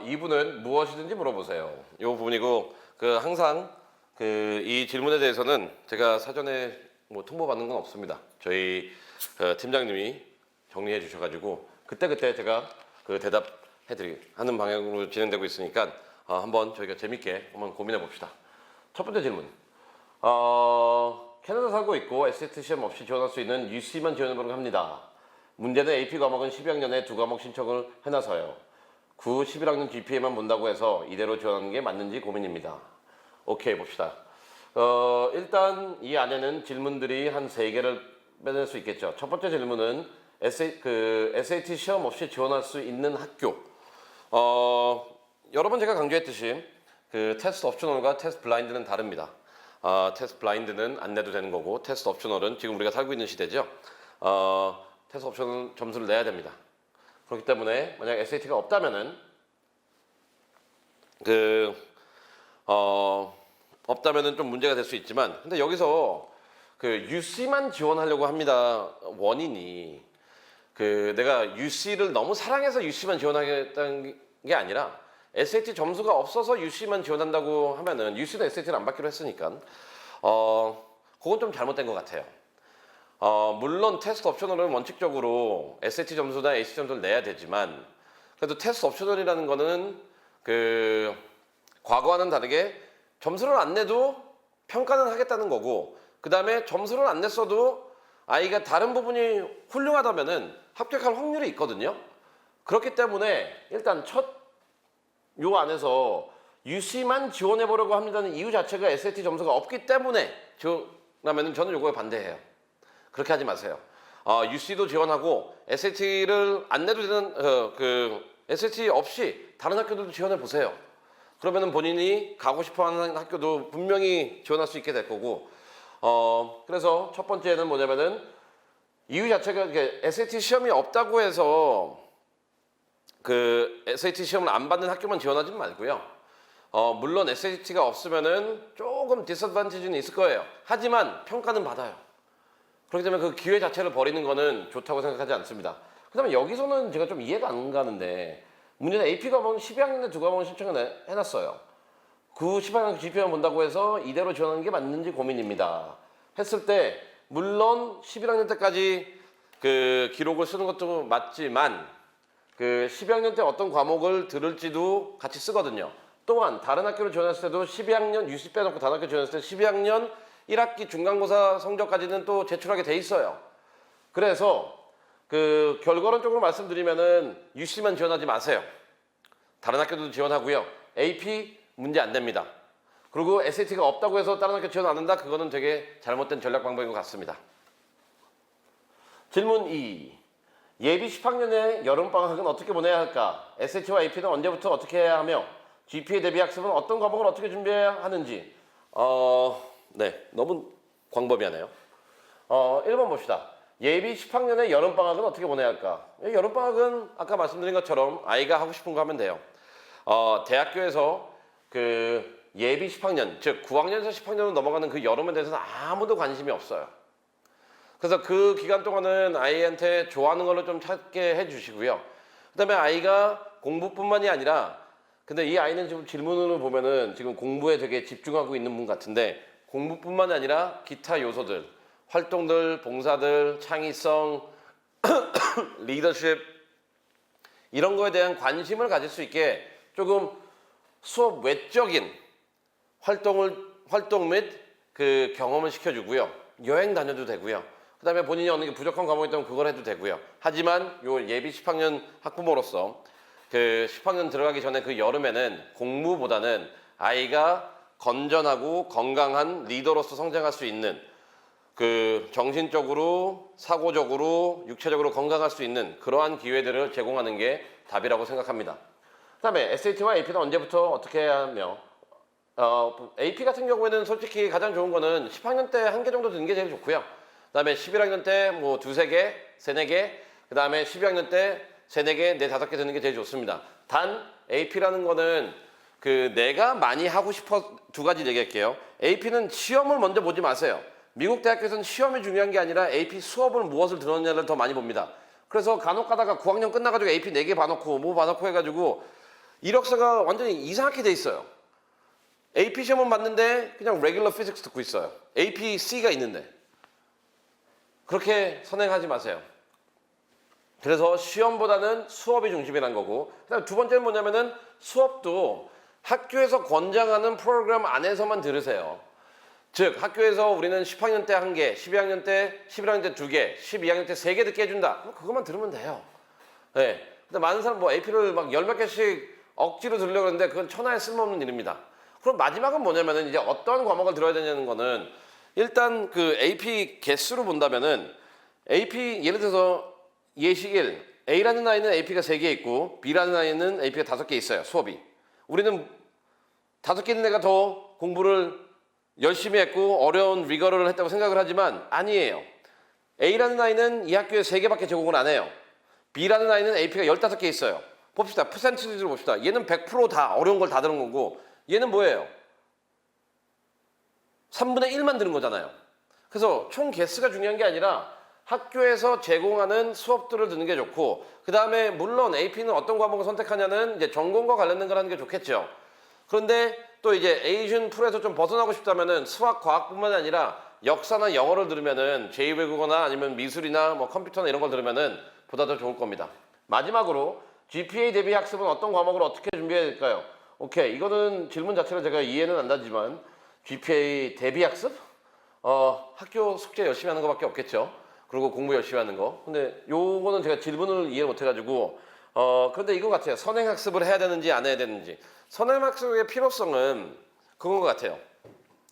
이분은 무엇이든지 물어보세요. 이 부분이고 항상 이 질문에 대해서는 제가 사전에 뭐 통보받는 건 없습니다. 저희 팀장님이 정리해 주셔가지고 그때그때 제가 하는 방향으로 진행되고 있으니까 한번 저희가 재밌게 한번 고민해 봅시다. 첫 번째 질문. 캐나다 살고 있고 SAT 시험 없이 지원할 수 있는 UC만 지원해보려고 합니다. 문제는 AP 과목은 12학년에 2과목 신청을 해놔서요. 9, 11학년 GPA만 본다고 해서 이대로 지원하는 게 맞는지 고민입니다. 오케이, 봅시다. 일단 이 안에는 질문들이 한 3개를 빼낼 수 있겠죠. 첫 번째 질문은 SAT 시험 없이 지원할 수 있는 학교. 여러 번 제가 강조했듯이 테스트 옵셔널과 테스트 블라인드는 다릅니다. 테스트 블라인드는 안 내도 되는 거고 테스트 옵셔널은 지금 우리가 살고 있는 시대죠. 테스트 옵셔널 점수를 내야 됩니다. 그렇기 때문에 만약 SAT가 없다면은 없다면은 좀 문제가 될 수 있지만, 근데 여기서 UC만 지원하려고 합니다. 원인이 내가 UC를 너무 사랑해서 UC만 지원하겠다는 게 아니라 SAT 점수가 없어서 UC만 지원한다고 하면은 UC도 SAT를 안 받기로 했으니까 그건 좀 잘못된 것 같아요. 물론 테스트 옵셔널은 원칙적으로 SAT 점수나 AC 점수를 내야 되지만 그래도 테스트 옵셔널이라는 거는 과거와는 다르게 점수를 안 내도 평가는 하겠다는 거고, 그 다음에 점수를 안 냈어도 아이가 다른 부분이 훌륭하다면은 합격할 확률이 있거든요. 그렇기 때문에 일단 요 안에서 UC만 지원해 보려고 합니다는 이유 자체가 SAT 점수가 없기 때문에 라면은 저는 요거에 반대해요. 그렇게 하지 마세요. UC도 지원하고 SAT를 안 내도 되는 SAT 없이 다른 학교들도 지원해 보세요. 그러면은 본인이 가고 싶어하는 학교도 분명히 지원할 수 있게 될 거고, 그래서 첫 번째는 뭐냐면은 이유 자체가 SAT 시험이 없다고 해서 SAT 시험을 안 받는 학교만 지원하지 말고요. 물론 SAT가 없으면은 조금 디스어드밴티지는 있을 거예요. 하지만 평가는 받아요. 그렇기 때문에 그 기회 자체를 버리는 거는 좋다고 생각하지 않습니다. 그 다음에 여기서는 제가 좀 이해가 안 가는데, 문제는 AP 과목은 12학년에 2과목을 신청을 해놨어요. 9, 10학년 GPA만 본다고 해서 이대로 지원하는 게 맞는지 고민입니다. 했을 때 물론 11학년 때까지 기록을 쓰는 것도 맞지만 12학년 때 어떤 과목을 들을지도 같이 쓰거든요. 또한 다른 학교를 지원했을 때도 12학년 UC 빼놓고 다른 학교 지원했을 때 12학년 1학기 중간고사 성적까지는 또 제출하게 돼 있어요. 그래서 결과론적으로 말씀드리면은 UC만 지원하지 마세요. 다른 학교도 지원하고요. AP 문제 안 됩니다. 그리고 SAT가 없다고 해서 다른 학교 지원 안 한다? 그거는 되게 잘못된 전략 방법인 것 같습니다. 질문 2. 예비 10학년의 여름방학은 어떻게 보내야 할까? SAT와 AP는 언제부터 어떻게 해야 하며 GPA 대비 학습은 어떤 과목을 어떻게 준비해야 하는지. 네, 너무 광범위하네요. 1번 봅시다. 예비 10학년의 여름방학은 어떻게 보내야 할까? 여름방학은 아까 말씀드린 것처럼 아이가 하고 싶은 거 하면 돼요. 대학교에서 예비 10학년, 즉 9학년에서 10학년으로 넘어가는 그 여름에 대해서는 아무도 관심이 없어요. 그래서 그 기간 동안은 아이한테 좋아하는 걸로 좀 찾게 해주시고요. 그 다음에 아이가 공부뿐만이 아니라, 근데 이 아이는 지금 질문으로 보면은 지금 공부에 되게 집중하고 있는 분 같은데, 공부뿐만이 아니라 기타 요소들, 활동들, 봉사들, 창의성, 리더십 이런 거에 대한 관심을 가질 수 있게 조금 수업 외적인 활동 및 경험을 시켜주고요. 여행 다녀도 되고요. 그 다음에 본인이 어느 게 부족한 과목이 있다면 그걸 해도 되고요. 하지만 요 예비 10학년 학부모로서 10학년 들어가기 전에 여름에는 공부보다는 아이가 건전하고 건강한 리더로서 성장할 수 있는 정신적으로, 사고적으로, 육체적으로 건강할 수 있는 그러한 기회들을 제공하는 게 답이라고 생각합니다. 그 다음에 SAT와 AP는 언제부터 어떻게 해야 하며, AP 같은 경우에는 솔직히 가장 좋은 거는 10학년 때 1개 정도 드는 게 제일 좋고요. 그 다음에 11학년 때 뭐 2, 3개, 3, 4개, 그 다음에 12학년 때 3, 4개, 4, 5개 드는 게 제일 좋습니다. 단 AP라는 거는 내가 많이 하고 싶어 두 가지 얘기할게요. AP는 시험을 먼저 보지 마세요. 미국 대학교에서는 시험이 중요한 게 아니라 AP 수업을 무엇을 들었냐를 더 많이 봅니다. 그래서 간혹 가다가 9학년 끝나가지고 AP 4개 봐놓고 뭐 봐놓고 해가지고 이력서가 완전히 이상하게 돼 있어요. AP 시험은 봤는데 그냥 regular physics 듣고 있어요. APC가 있는데. 그렇게 선행하지 마세요. 그래서 시험보다는 수업이 중심이란 거고, 그다음 두 번째는 뭐냐면은 수업도 학교에서 권장하는 프로그램 안에서만 들으세요. 즉 학교에서 우리는 10학년 때 1개, 12학년 때, 11학년 때 2개, 12학년 때 3개 듣게 해준다. 그럼 그것만 들으면 돼요. 네. 근데 많은 사람 뭐 AP를 막 10몇 개씩 억지로 들으려고 하는데 그건 천하에 쓸모없는 일입니다. 그럼 마지막은 뭐냐면은 이제 어떤 과목을 들어야 되냐는 거는 일단 그 AP 개수로 본다면은 AP 예를 들어서 예시 1, A라는 아이는 AP가 3개 있고 B라는 아이는 AP가 5개 있어요. 수업이. 우리는 5개 있는 애가 더 공부를 열심히 했고 어려운 리거를 했다고 생각을 하지만 아니에요. A라는 아이는 이 학교에 3개밖에 제공을 안 해요. B라는 아이는 AP가 15개 있어요. 봅시다. 퍼센티지로 봅시다. 얘는 100% 다 어려운 걸 다 들은 거고 얘는 뭐예요? 3분의 1만 들은 거잖아요. 그래서 총 개수가 중요한 게 아니라 학교에서 제공하는 수업들을 듣는 게 좋고 그 다음에 물론 AP는 어떤 과목을 선택하냐는 이제 전공과 관련된 걸 하는 게 좋겠죠. 그런데 또 이제 에이ዥን 풀에서 좀 벗어나고 싶다면은 수학, 과학뿐만 아니라 역사나 영어를 들으면은 제2외국어나 아니면 미술이나 뭐 컴퓨터나 이런 걸 들으면은 보다 더 좋을 겁니다. 마지막으로 GPA 대비 학습은 어떤 과목을 어떻게 준비해야 될까요? 오케이, 이거는 질문 자체를 제가 이해는 안 하지만 GPA 대비 학습? 학교 숙제 열심히 하는 것밖에 없겠죠. 그리고 공부 열심히 하는 거. 근데 요거는 제가 질문을 이해 못 해가지고 그런데 이거 같아요. 선행학습을 해야 되는지 안 해야 되는지. 선행학습의 필요성은 그건 것 같아요.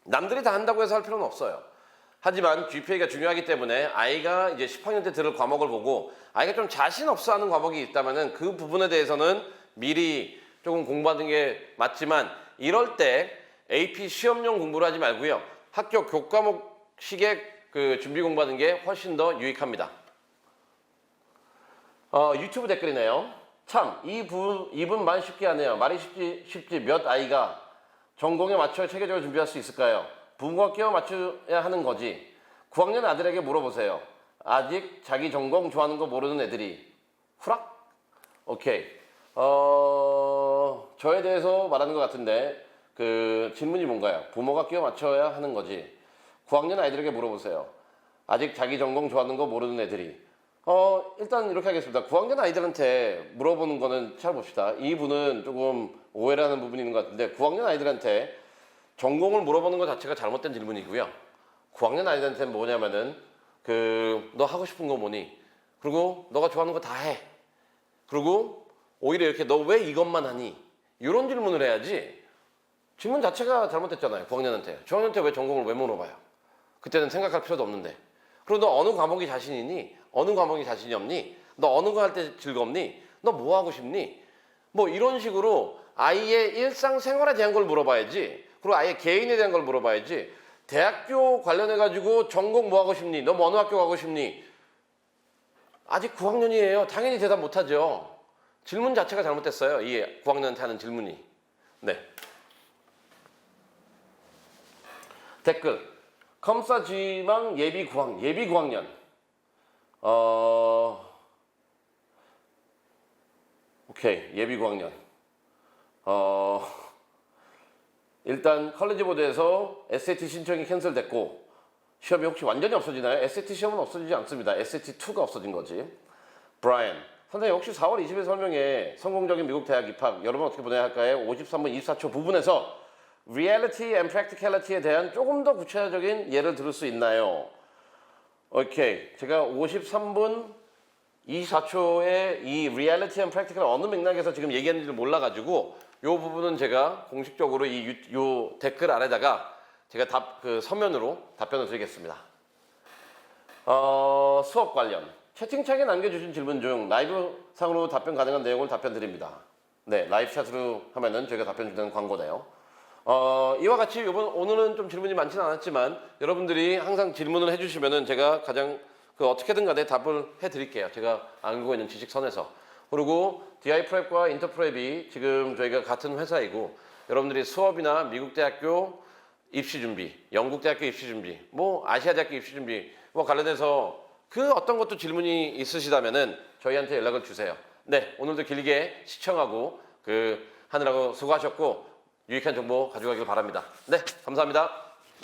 남들이 다 한다고 해서 할 필요는 없어요. 하지만 GPA가 중요하기 때문에 아이가 이제 10학년 때 들을 과목을 보고 아이가 좀 자신 없어 하는 과목이 있다면은 그 부분에 대해서는 미리 조금 공부하는 게 맞지만 이럴 때 AP 시험용 공부를 하지 말고요. 학교 교과목식의 그 준비 공부하는 게 훨씬 더 유익합니다. 유튜브 댓글이네요. 참, 이분만 쉽게 하네요. 말이 쉽지 몇 아이가 전공에 맞춰 체계적으로 준비할 수 있을까요? 부모가 끼워 맞춰야 하는 거지. 9학년 아들에게 물어보세요. 아직 자기 전공 좋아하는 거 모르는 애들이. 후락? 오케이. 저에 대해서 말하는 것 같은데 그 질문이 뭔가요? 부모가 끼워 맞춰야 하는 거지. 9학년 아이들에게 물어보세요. 아직 자기 전공 좋아하는 거 모르는 애들이. 일단 이렇게 하겠습니다. 9학년 아이들한테 물어보는 거는 잘 봅시다. 이분은 조금 오해라는 부분이 있는 것 같은데 9학년 아이들한테 전공을 물어보는 것 자체가 잘못된 질문이고요. 9학년 아이들한테는 뭐냐면은 너 하고 싶은 거 뭐니? 그리고 너가 좋아하는 거 다 해. 그리고 오히려 이렇게 너 왜 이것만 하니? 이런 질문을 해야지. 질문 자체가 잘못됐잖아요. 9학년한테. 중학년한테 왜 전공을 왜 물어봐요? 그때는 생각할 필요도 없는데. 그리고 너 어느 과목이 자신이니? 어느 과목이 자신이 없니? 너 어느 거 할 때 즐겁니? 너 뭐 하고 싶니? 뭐 이런 식으로 아이의 일상생활에 대한 걸 물어봐야지. 그리고 아이의 개인에 대한 걸 물어봐야지. 대학교 관련해가지고 전공 뭐 하고 싶니? 너 뭐 어느 학교 가고 싶니? 아직 9학년이에요. 당연히 대답 못하죠. 질문 자체가 잘못됐어요. 이 9학년한테 하는 질문이. 네. 댓글. 컴사지망 예비 9학년. 오케이. 예비 9학년. 일단 컬리지 보드에서 SAT 신청이 캔슬됐고 시험이 혹시 완전히 없어지나요? SAT 시험은 없어지지 않습니다. SAT2가 없어진 거지. 브라이언. 선생님 혹시 4월 20일 설명에 성공적인 미국 대학 입학 여러분 어떻게 보내야 할까요? 53분 24초 부분에서 Reality and Practicality에 대한 조금 더 구체적인 예를 들을 수 있나요? 오케이. 제가 53분 24초에 이 Reality and Practical 어느 맥락에서 지금 얘기하는지를 몰라가지고 이 부분은 제가 공식적으로 요 댓글 아래다가 제가 서면으로 답변을 드리겠습니다. 수업 관련. 채팅창에 남겨주신 질문 중 라이브 상으로 답변 가능한 내용을 답변 드립니다. 네, 라이브 샷으로 하면은 저희가 답변 주는 광고네요. 이와 같이 오늘은 좀 질문이 많지는 않았지만 여러분들이 항상 질문을 해주시면은 제가 가장 어떻게든 간에 답을 해드릴게요. 제가 알고 있는 지식선에서. 그리고 DI-프랩과 인터프랩이 지금 저희가 같은 회사이고 여러분들이 수업이나 미국 대학교 입시 준비, 영국 대학교 입시 준비, 뭐 아시아 대학교 입시 준비 뭐 관련해서 그 어떤 것도 질문이 있으시다면은 저희한테 연락을 주세요. 네, 오늘도 길게 시청하고 하느라고 수고하셨고 유익한 정보 가져가길 바랍니다. 네, 감사합니다.